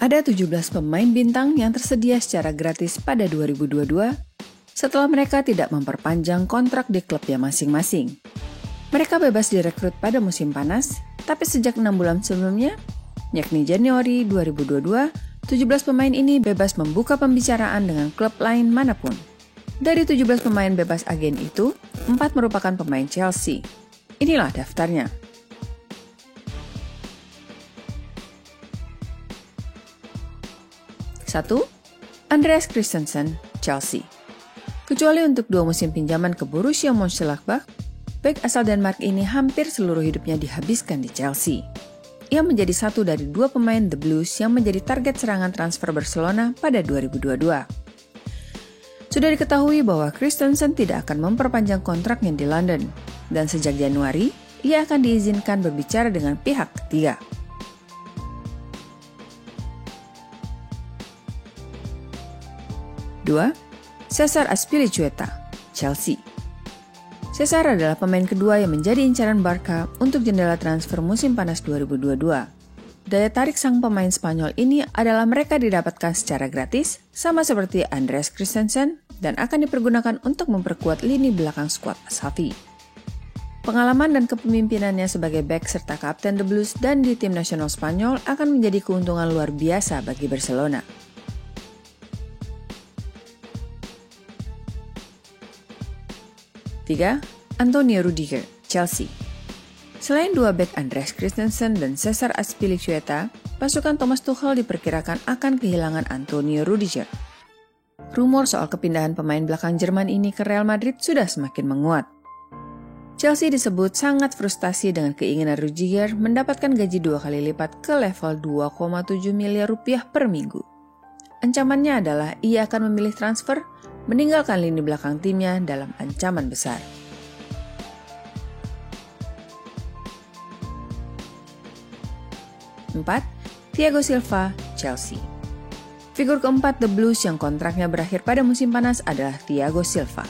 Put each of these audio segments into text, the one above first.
Ada 17 pemain bintang yang tersedia secara gratis pada 2022 setelah mereka tidak memperpanjang kontrak di klubnya masing-masing. Mereka bebas direkrut pada musim panas, tapi sejak 6 bulan sebelumnya, yakni Januari 2022, 17 pemain ini bebas membuka pembicaraan dengan klub lain manapun. Dari 17 pemain bebas agen itu, 4 merupakan pemain Chelsea. Inilah daftarnya. 1. Andreas Christensen, Chelsea. Kecuali untuk 2 musim pinjaman ke Borussia Mönchengladbach, bek asal Denmark ini hampir seluruh hidupnya dihabiskan di Chelsea. Ia menjadi satu dari 2 pemain The Blues yang menjadi target serangan transfer Barcelona pada 2022. Sudah diketahui bahwa Christensen tidak akan memperpanjang kontraknya di London, dan sejak Januari, ia akan diizinkan berbicara dengan pihak ketiga. 2. Cesar Azpilicueta, Chelsea. Cesar adalah pemain kedua yang menjadi incaran Barca untuk jendela transfer musim panas 2022. Daya tarik sang pemain Spanyol ini adalah mereka didapatkan secara gratis, sama seperti Andreas Christensen, dan akan dipergunakan untuk memperkuat lini belakang skuad Xavi. Pengalaman dan kepemimpinannya sebagai bek serta kapten The Blues dan di tim nasional Spanyol akan menjadi keuntungan luar biasa bagi Barcelona. 3. Antonio Rudiger, Chelsea. Selain 2 bek Andreas Christensen dan Cesar Azpilicueta, pasukan Thomas Tuchel diperkirakan akan kehilangan Antonio Rudiger. Rumor soal kepindahan pemain belakang Jerman ini ke Real Madrid sudah semakin menguat. Chelsea disebut sangat frustasi dengan keinginan Rudiger mendapatkan gaji 2 kali lipat ke level 2,7 miliar rupiah per minggu. Ancamannya adalah ia akan memilih transfer, meninggalkan lini belakang timnya dalam ancaman besar. 4. Thiago Silva, Chelsea. Figur keempat The Blues yang kontraknya berakhir pada musim panas adalah Thiago Silva.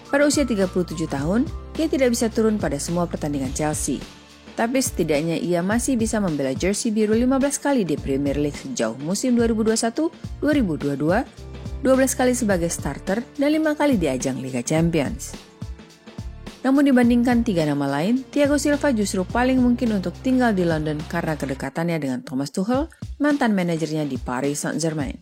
Pada usia 37 tahun, ia tidak bisa turun pada semua pertandingan Chelsea. Tapi setidaknya ia masih bisa membela jersey biru 15 kali di Premier League sejauh musim 2021-2022, 12 kali sebagai starter, dan 5 kali di ajang Liga Champions. Namun dibandingkan 3 nama lain, Thiago Silva justru paling mungkin untuk tinggal di London karena kedekatannya dengan Thomas Tuchel, mantan manajernya di Paris Saint-Germain.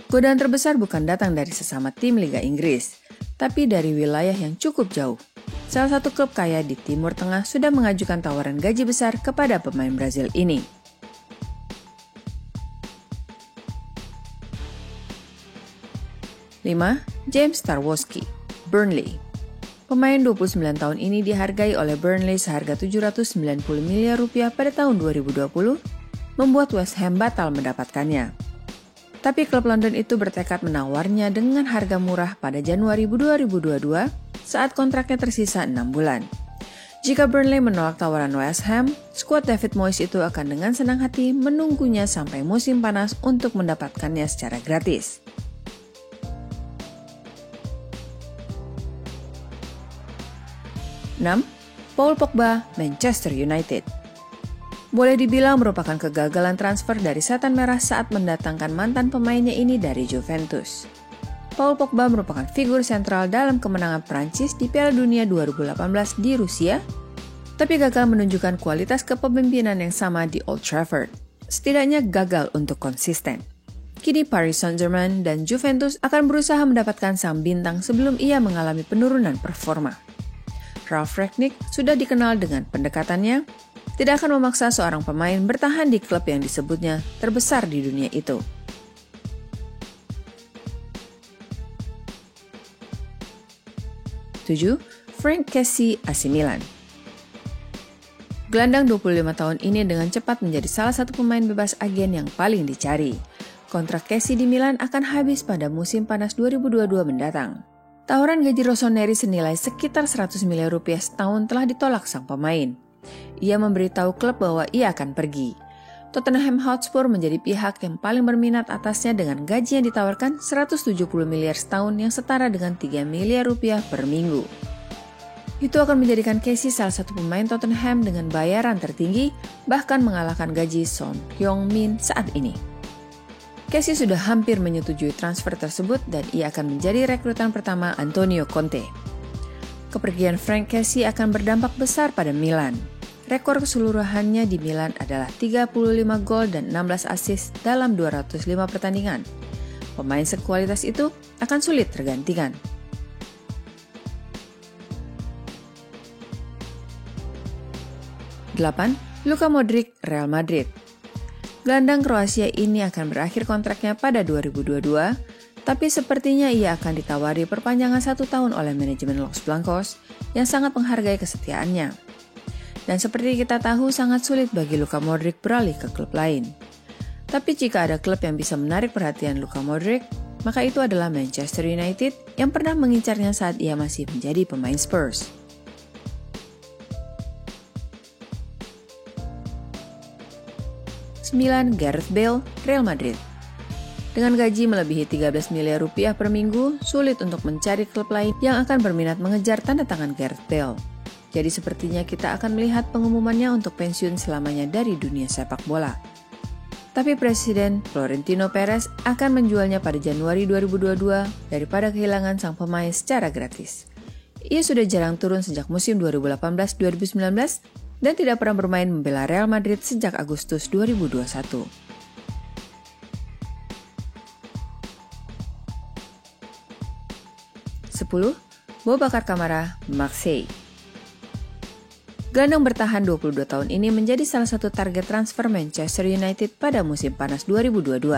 Godaan terbesar bukan datang dari sesama tim Liga Inggris, tapi dari wilayah yang cukup jauh. Salah satu klub kaya di Timur Tengah sudah mengajukan tawaran gaji besar kepada pemain Brazil ini. 5. James Tarkowski, Burnley. Pemain 29 tahun ini dihargai oleh Burnley seharga 790 miliar rupiah pada tahun 2020, membuat West Ham batal mendapatkannya. Tapi klub London itu bertekad menawarnya dengan harga murah pada Januari 2022 saat kontraknya tersisa 6 bulan. Jika Burnley menolak tawaran West Ham, skuad David Moyes itu akan dengan senang hati menunggunya sampai musim panas untuk mendapatkannya secara gratis. 6. Paul Pogba, Manchester United. Boleh dibilang merupakan kegagalan transfer dari Setan Merah saat mendatangkan mantan pemainnya ini dari Juventus. Paul Pogba merupakan figur sentral dalam kemenangan Prancis di Piala Dunia 2018 di Rusia, tapi gagal menunjukkan kualitas kepemimpinan yang sama di Old Trafford. Setidaknya gagal untuk konsisten. Kini Paris Saint-Germain dan Juventus akan berusaha mendapatkan sang bintang sebelum ia mengalami penurunan performa. Ralf Rangnick sudah dikenal dengan pendekatannya, tidak akan memaksa seorang pemain bertahan di klub yang disebutnya terbesar di dunia itu. 7. Frank Kessie, AC Milan. Gelandang 25 tahun ini dengan cepat menjadi salah satu pemain bebas agen yang paling dicari. Kontrak Kessie di Milan akan habis pada musim panas 2022 mendatang. Tawaran gaji Rossoneri senilai sekitar 100 miliar rupiah setahun telah ditolak sang pemain. Ia memberitahu klub bahwa ia akan pergi. Tottenham Hotspur menjadi pihak yang paling berminat atasnya dengan gaji yang ditawarkan 170 miliar setahun yang setara dengan 3 miliar rupiah per minggu. Itu akan menjadikan Kessie salah satu pemain Tottenham dengan bayaran tertinggi, bahkan mengalahkan gaji Son Heung-min saat ini. Casey sudah hampir menyetujui transfer tersebut dan ia akan menjadi rekrutan pertama Antonio Conte. Kepergian Frank Casey akan berdampak besar pada Milan. Rekor keseluruhannya di Milan adalah 35 gol dan 16 assist dalam 205 pertandingan. Pemain sekualitas itu akan sulit tergantikan. Delapan, Luka Modric, Real Madrid. Gelandang Kroasia ini akan berakhir kontraknya pada 2022, tapi sepertinya ia akan ditawari perpanjangan 1 tahun oleh manajemen Los Blancos yang sangat menghargai kesetiaannya. Dan seperti kita tahu, sangat sulit bagi Luka Modric beralih ke klub lain. Tapi jika ada klub yang bisa menarik perhatian Luka Modric, maka itu adalah Manchester United yang pernah mengincarnya saat ia masih menjadi pemain Spurs. Sembilan, Gareth Bale, Real Madrid. Dengan gaji melebihi 13 miliar rupiah per minggu, sulit untuk mencari klub lain yang akan berminat mengejar tanda tangan Gareth Bale. Jadi sepertinya kita akan melihat pengumumannya untuk pensiun selamanya dari dunia sepak bola. Tapi Presiden Florentino Perez akan menjualnya pada Januari 2022 daripada kehilangan sang pemain secara gratis. Ia sudah jarang turun sejak musim 2018-2019 dan tidak pernah bermain membela Real Madrid sejak Agustus 2021. Sepuluh, Boubacar Kamara, Marseille. Gelandang bertahan 22 tahun ini menjadi salah satu target transfer Manchester United pada musim panas 2022.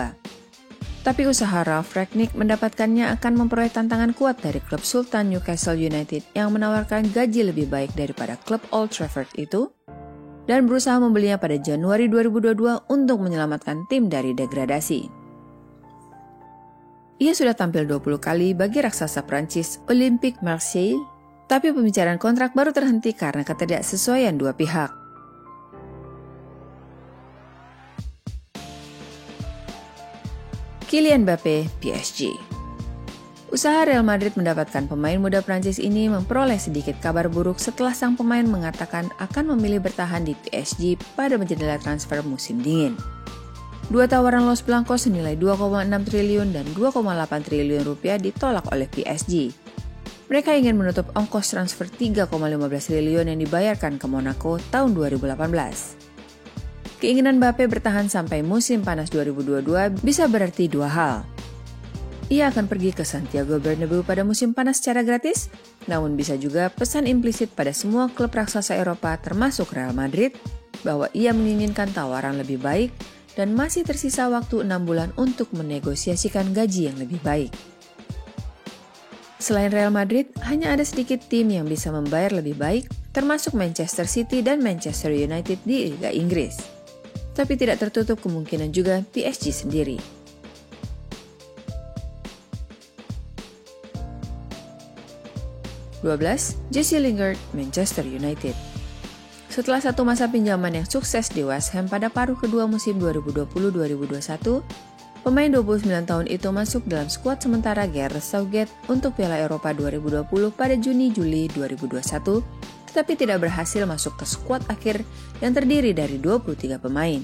Tapi usaha Ralf Rangnick mendapatkannya akan memperoleh tantangan kuat dari klub Sultan Newcastle United yang menawarkan gaji lebih baik daripada klub Old Trafford itu, dan berusaha membelinya pada Januari 2022 untuk menyelamatkan tim dari degradasi. Ia sudah tampil 20 kali bagi raksasa Prancis Olympique Marseille, tapi pembicaraan kontrak baru terhenti karena ketidaksesuaian dua pihak. Kylian Mbappe, PSG. Usaha Real Madrid mendapatkan pemain muda Prancis ini memperoleh sedikit kabar buruk setelah sang pemain mengatakan akan memilih bertahan di PSG pada jendela transfer musim dingin. Dua tawaran Los Blancos senilai 2,6 triliun dan 2,8 triliun rupiah ditolak oleh PSG. Mereka ingin menutup ongkos transfer 3,15 triliun yang dibayarkan ke Monaco tahun 2018. Keinginan Mbappe bertahan sampai musim panas 2022 bisa berarti dua hal. Ia akan pergi ke Santiago Bernabeu pada musim panas secara gratis, namun bisa juga pesan implisit pada semua klub raksasa Eropa termasuk Real Madrid bahwa ia menginginkan tawaran lebih baik dan masih tersisa waktu 6 bulan untuk menegosiasikan gaji yang lebih baik. Selain Real Madrid, hanya ada sedikit tim yang bisa membayar lebih baik, termasuk Manchester City dan Manchester United di Liga Inggris. Tapi tidak tertutup kemungkinan juga PSG sendiri. Jesse Lingard, Manchester United. Setelah satu masa pinjaman yang sukses di West Ham pada paruh kedua musim 2020-2021, pemain 29 tahun itu masuk dalam skuad sementara Gareth Southgate untuk Piala Eropa 2020 pada Juni-Juli 2021, tetapi tidak berhasil masuk ke skuad akhir yang terdiri dari 23 pemain.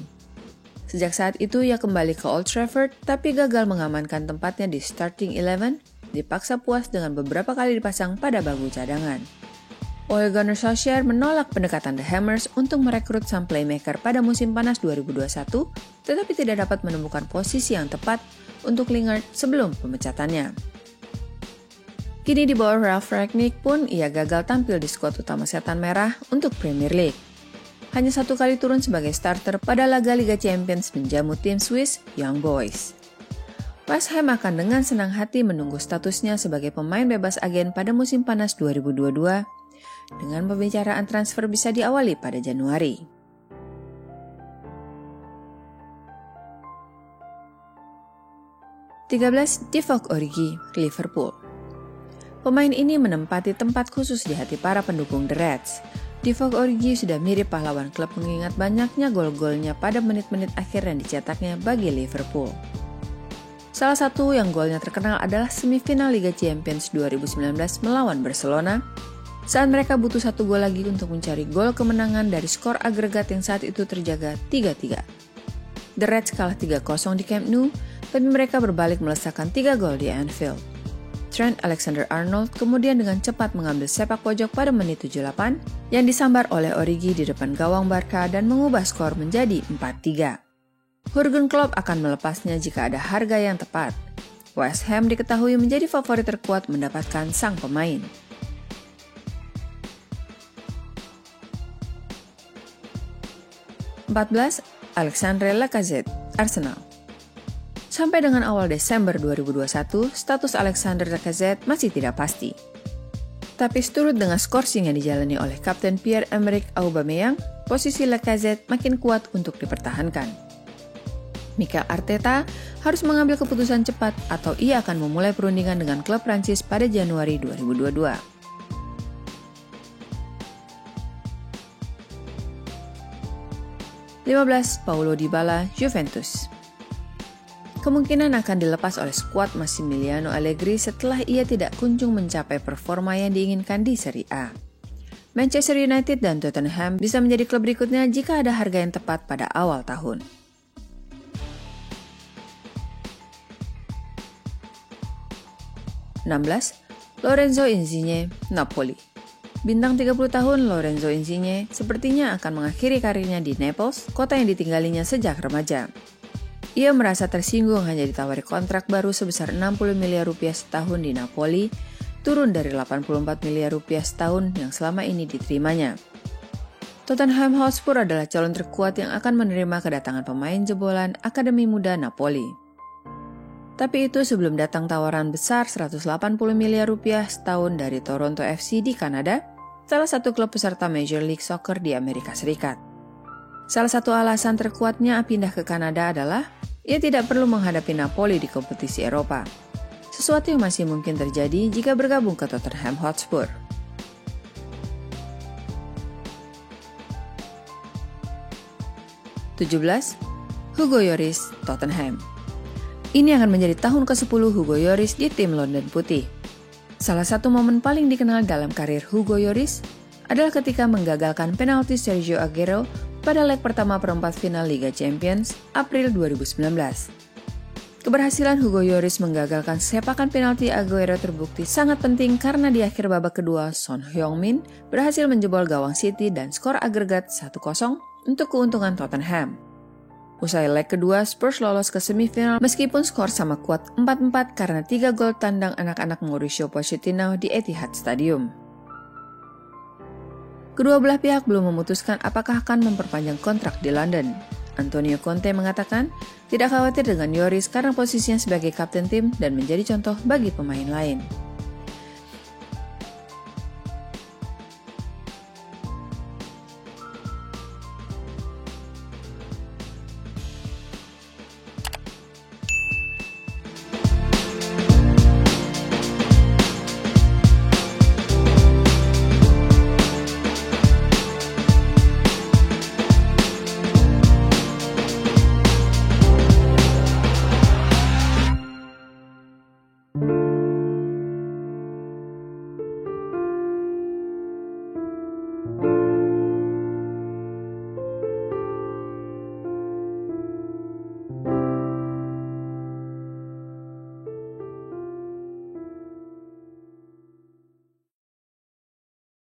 Sejak saat itu ia kembali ke Old Trafford, tapi gagal mengamankan tempatnya di starting 11, dipaksa puas dengan beberapa kali dipasang pada bangku cadangan. Ole Gunnar Solskjaer menolak pendekatan The Hammers untuk merekrut sang playmaker pada musim panas 2021, tetapi tidak dapat menemukan posisi yang tepat untuk Lingard sebelum pemecatannya. Kini di bawah Ralf Rangnick pun ia gagal tampil di skuad utama Setan Merah untuk Premier League. Hanya satu kali turun sebagai starter pada laga Liga Champions menjamu tim Swiss Young Boys. West Ham akan dengan senang hati menunggu statusnya sebagai pemain bebas agen pada musim panas 2022, dengan pembicaraan transfer bisa diawali pada Januari. Divock Origi, Liverpool. Pemain ini menempati tempat khusus di hati para pendukung The Reds. Divock Origi sudah mirip pahlawan klub mengingat banyaknya gol-golnya pada menit-menit akhir yang dicetaknya bagi Liverpool. Salah satu yang golnya terkenal adalah semifinal Liga Champions 2019 melawan Barcelona, saat mereka butuh 1 gol lagi untuk mencari gol kemenangan dari skor agregat yang saat itu terjaga 3-3. The Reds kalah 3-0 di Camp Nou tapi mereka berbalik melesakkan 3 gol di Anfield. Trent Alexander-Arnold kemudian dengan cepat mengambil sepak pojok pada menit 78 yang disambar oleh Origi di depan gawang Barca dan mengubah skor menjadi 4-3. Jurgen Klopp akan melepasnya jika ada harga yang tepat. West Ham diketahui menjadi favorit terkuat mendapatkan sang pemain. Alexandre Lacazette, Arsenal. Sampai dengan awal Desember 2021, status Alexandre Lacazette masih tidak pasti. Tapi seturut dengan skorsing yang dijalani oleh Kapten Pierre-Emerick Aubameyang, posisi Lacazette makin kuat untuk dipertahankan. Mikel Arteta harus mengambil keputusan cepat atau ia akan memulai perundingan dengan klub Prancis pada Januari 2022. Paulo Dybala, Juventus. Kemungkinan akan dilepas oleh skuad Massimiliano Allegri setelah ia tidak kunjung mencapai performa yang diinginkan di Serie A. Manchester United dan Tottenham bisa menjadi klub berikutnya jika ada harga yang tepat pada awal tahun. Lorenzo Insigne, Napoli. Bintang 30 tahun Lorenzo Insigne sepertinya akan mengakhiri karirnya di Naples, kota yang ditinggalinya sejak remaja. Ia merasa tersinggung hanya ditawari kontrak baru sebesar 60 miliar rupiah setahun di Napoli, turun dari 84 miliar rupiah setahun yang selama ini diterimanya. Tottenham Hotspur adalah calon terkuat yang akan menerima kedatangan pemain jebolan Akademi Muda Napoli. Tapi itu sebelum datang tawaran besar 180 miliar rupiah setahun dari Toronto FC di Kanada, salah satu klub peserta Major League Soccer di Amerika Serikat. Salah satu alasan terkuatnya pindah ke Kanada adalah ia tidak perlu menghadapi Napoli di kompetisi Eropa. Sesuatu yang masih mungkin terjadi jika bergabung ke Tottenham Hotspur. Hugo Lloris, Tottenham. Ini akan menjadi tahun ke-10 Hugo Lloris di tim London Putih. Salah satu momen paling dikenal dalam karir Hugo Lloris adalah ketika menggagalkan penalti Sergio Aguero pada leg pertama perempat final Liga Champions, April 2019. Keberhasilan Hugo Lloris menggagalkan sepakan penalti Aguero terbukti sangat penting karena di akhir babak kedua, Son Heung-min berhasil menjebol gawang City dan skor agregat 1-0 untuk keuntungan Tottenham. Usai leg kedua, Spurs lolos ke semifinal meskipun skor sama kuat 4-4 karena 3 gol tandang anak-anak Mauricio Pochettino di Etihad Stadium. Kedua belah pihak belum memutuskan apakah akan memperpanjang kontrak di London. Antonio Conte mengatakan tidak khawatir dengan Lloris karena posisinya sebagai kapten tim dan menjadi contoh bagi pemain lain.